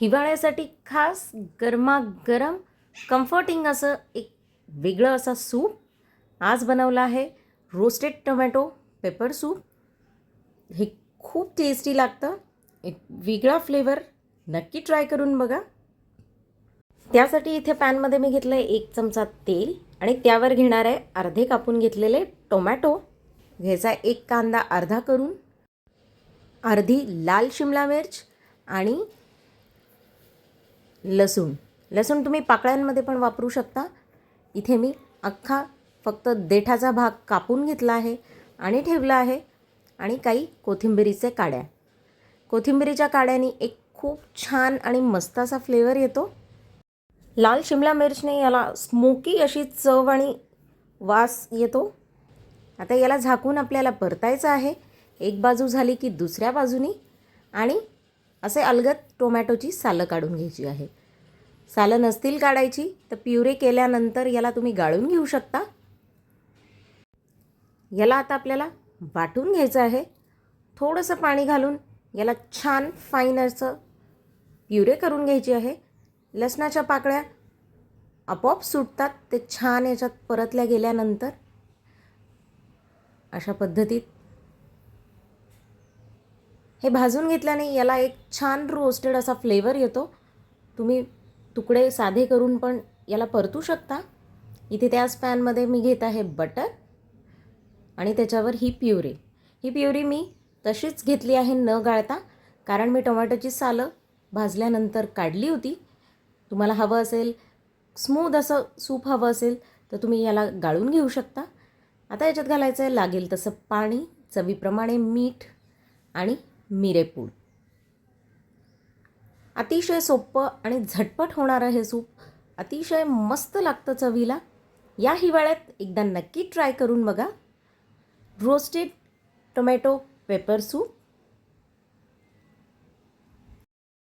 हिवाळ्यासाठी खास गरमागरम कम्फर्टिंग असं एक वेगळं असा सूप आज बनवला आहे. Roasted tomato paper soup. हे खूप टेस्टी लागतं. एक वेगळा फ्लेवर. नक्की ट्राय करून बघा. त्यासाठी इथे पॅनमध्ये मी घेतलं आहे 1 चमचा तेल आणि त्यावर घेणार आहे अर्धे कापून घेतलेले टोमॅटो. घ्यायचा 1 कांदा अर्धा करून, अर्धी लाल शिमला मिर्च आणि लसूण तुम्ही पाकळ्यांमध्ये पण वापरू शकता. इथे मी अख्खा फक्त देठाचा भाग कापून घेतला आहे आणि ठेवला आहे. आणि काही कोथिंबिरीचे काड्या. कोथिंबिरीच्या काड्याने एक खूप छान आणि मस्त असा फ्लेवर येतो. लाल शिमला मिर्चने याला स्मोकी अशी चव आणि वास येतो. आता याला झाकून आपल्याला परतायचं आहे. एक बाजू झाली की दुसऱ्या बाजूनी आणि असे अलगद टोमॅटोची सालं काढून घ्यायची आहे. सालं नसतील काढायची तर प्युरे केल्यानंतर याला तुम्ही गाळून घेऊ शकता. याला आता आपल्याला वाटून घ्यायचं आहे. थोडंसं पाणी घालून याला छान फाईन असं प्युरे करून घ्यायची आहे. लसणाच्या पाकळ्या आपोआप सुटतात ते छान याच्यात परतल्या गेल्यानंतर. अशा पद्धतीत हे भाजून घेतल्याने याला एक छान रोस्टेड असा फ्लेवर येतो. तुम्ही तुकडे साधे करून पण याला परतू शकता. इथे त्याच पॅनमध्ये मी घेत आहे बटर आणि त्याच्यावर ही प्युरी मी तशीच घेतली आहे न गाळता, कारण मी टोमॅटोची सालं भाजल्यानंतर काढली होती. तुम्हाला हवं असेल स्मूथ असं सूप हवं असेल तर तुम्ही याला गाळून घेऊ शकता. आता याच्यात घालायचं आहे लागेल तसं पाणी, चवीप्रमाणे मीठ आणि मिरेपूड. अतिशय सोपं आणि झटपट होणारं हे सूप अतिशय मस्त लागतं चवीला. या हिवाळ्यात एकदा नक्की ट्राय करून बघा. Roasted tomato paper soup.